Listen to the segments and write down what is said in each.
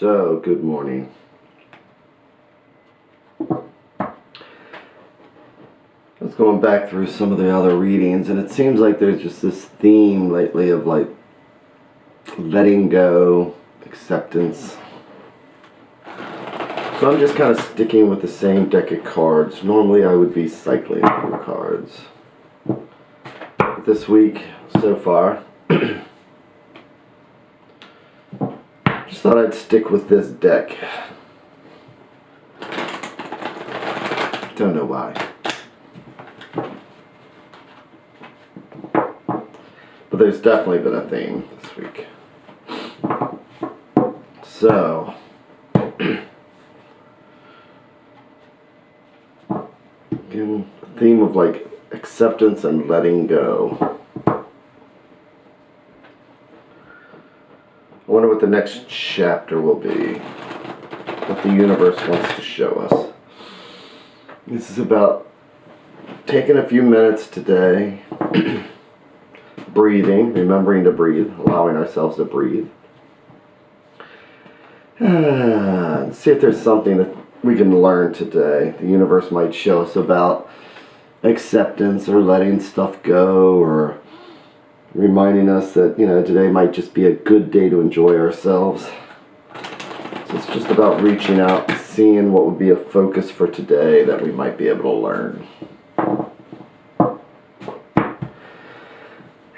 So, good morning. I was going back through some of the other readings, and it seems like there's just this theme lately of like letting go, acceptance. So I'm just kind of sticking with the same deck of cards. Normally I would be cycling through cards. But this week, so far, just thought I'd stick with this deck. Don't know why. But there's definitely been a theme this week. So, again, the theme of like acceptance and letting go. I wonder what the next chapter will be, what the universe wants to show us. This is about taking a few minutes today, breathing, remembering to breathe, allowing ourselves to breathe. And see if there's something that we can learn today. The universe might show us about acceptance or letting stuff go, or reminding us that, today might just be a good day to enjoy ourselves. So it's just about reaching out and seeing what would be a focus for today that we might be able to learn.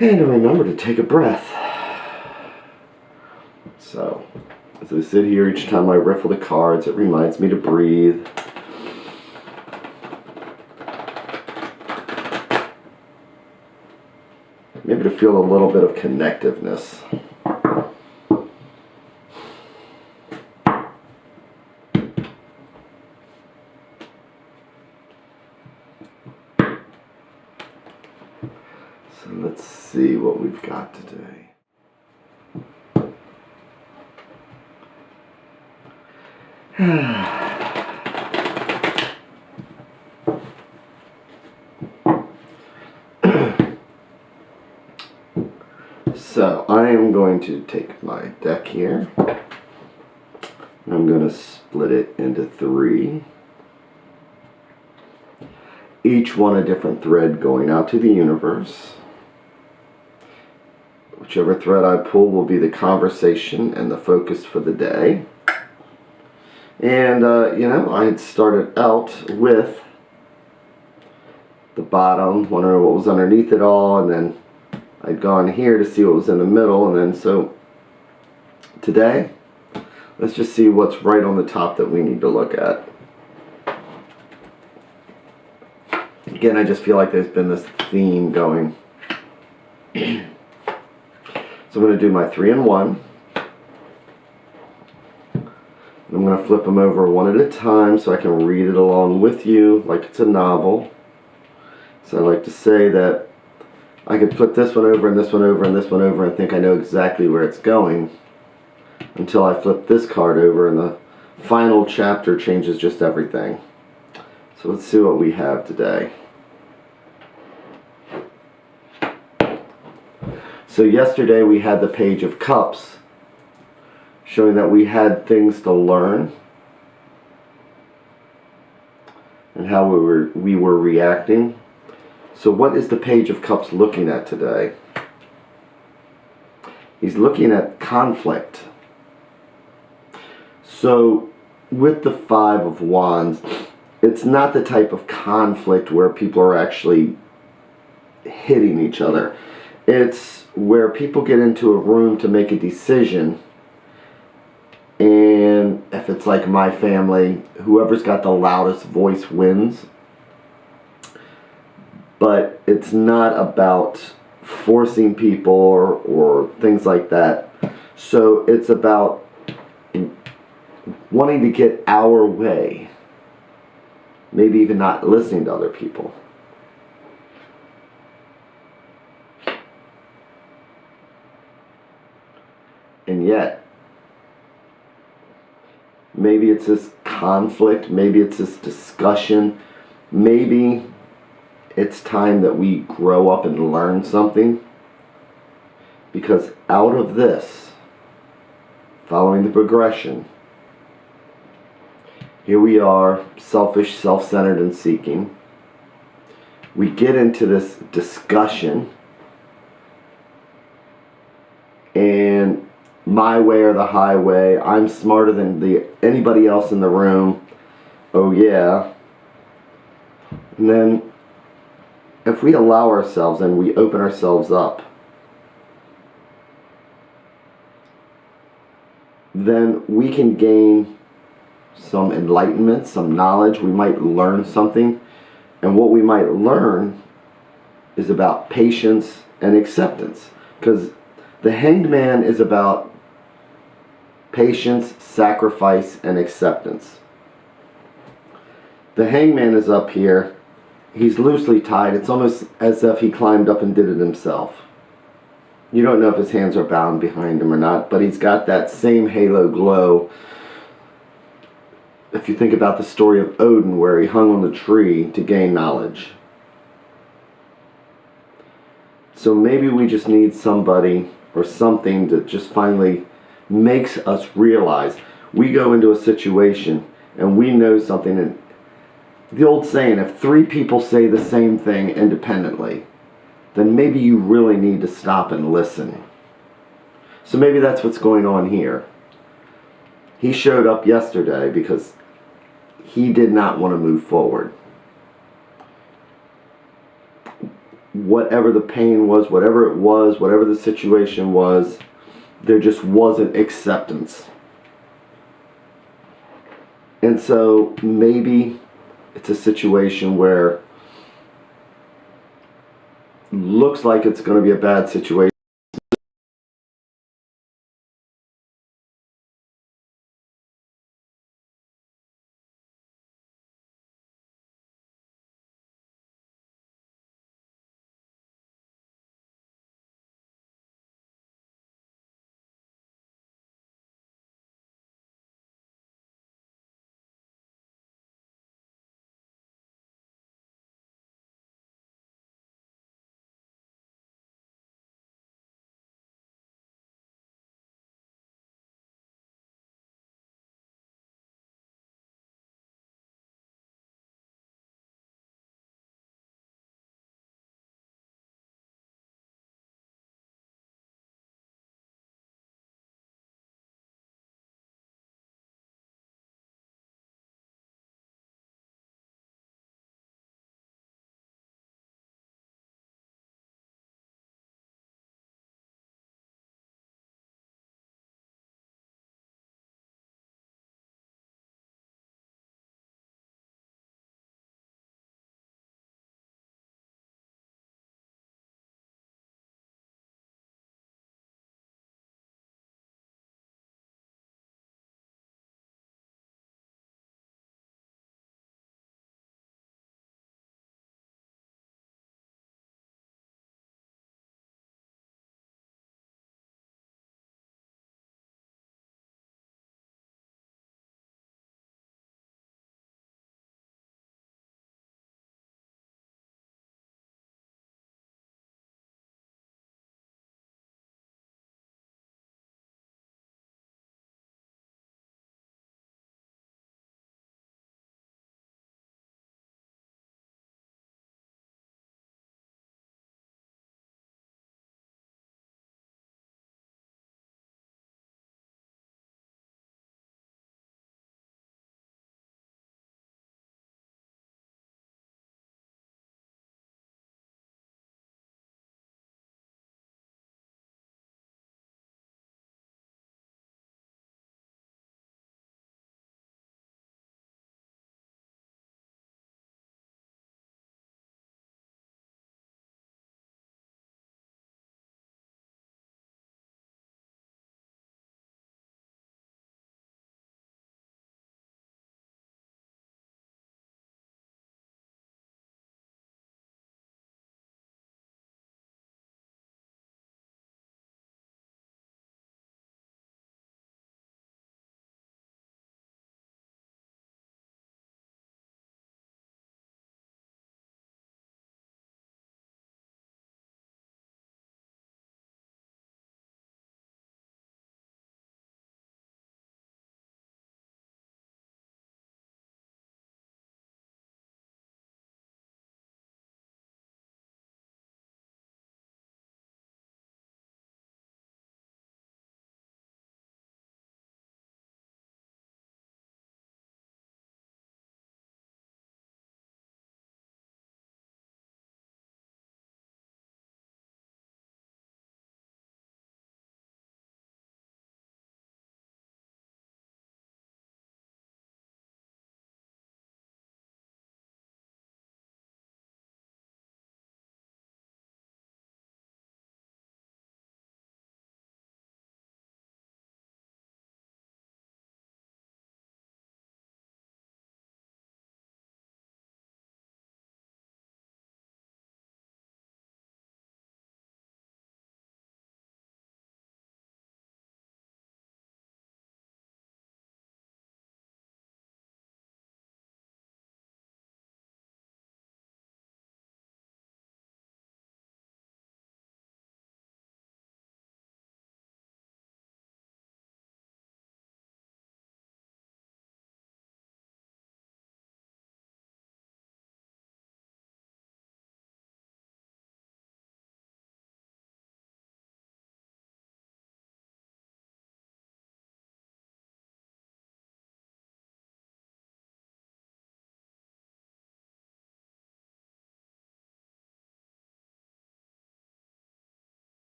And to remember to take a breath. So, as I sit here, each time I riffle the cards, it reminds me to breathe. Maybe to feel a little bit of connectiveness. So let's see what we've got today. So I am going to take my deck here. I'm going to split it into 3. Each one a different thread going out to the universe. Whichever thread I pull will be the conversation and the focus for the day. And, I had started out with the bottom, wondering what was underneath it all, and then I'd gone here to see what was in the middle, and then so today, let's just see what's right on the top that we need to look at. Again, I just feel like there's been this theme going. So I'm going to do my 3 and 1. And I'm going to flip them over one at a time so I can read it along with you like it's a novel. So I like to say that I could flip this one over and this one over and this one over and think I know exactly where it's going until I flip this card over and the final chapter changes just everything. So let's see what we have today. So yesterday we had the Page of Cups showing that we had things to learn and how we were reacting. So what is the Page of Cups looking at today? He's looking at conflict. So with the Five of Wands, it's not the type of conflict where people are actually hitting each other. It's where people get into a room to make a decision, and if it's like my family, whoever's got the loudest voice wins. But it's not about forcing people or things like that. So it's about wanting to get our way. Maybe even not listening to other people. And yet, maybe it's this conflict, maybe it's this discussion, maybe it's time that we grow up and learn something. Because out of this, following the progression, here we are, selfish, self-centered, and seeking. We get into this discussion, and my way or the highway, I'm smarter than anybody else in the room, oh yeah. And then if we allow ourselves and we open ourselves up, then we can gain some enlightenment, some knowledge. We might learn something, and what we might learn is about patience and acceptance, because the Hanged Man is about patience, sacrifice, and acceptance. The Hangman is up here. He's loosely tied. It's almost as if he climbed up and did it himself. You don't know if his hands are bound behind him or not, but he's got that same halo glow. If you think about the story of Odin, where he hung on the tree to gain knowledge. So maybe we just need somebody or something that just finally makes us realize. We go into a situation and we know something, and the old saying, if 3 people say the same thing independently, then maybe you really need to stop and listen. So maybe that's what's going on here. He showed up yesterday because he did not want to move forward. Whatever the pain was, whatever it was, whatever the situation was, there just wasn't acceptance. And so maybe it's a situation where looks like it's going to be a bad situation.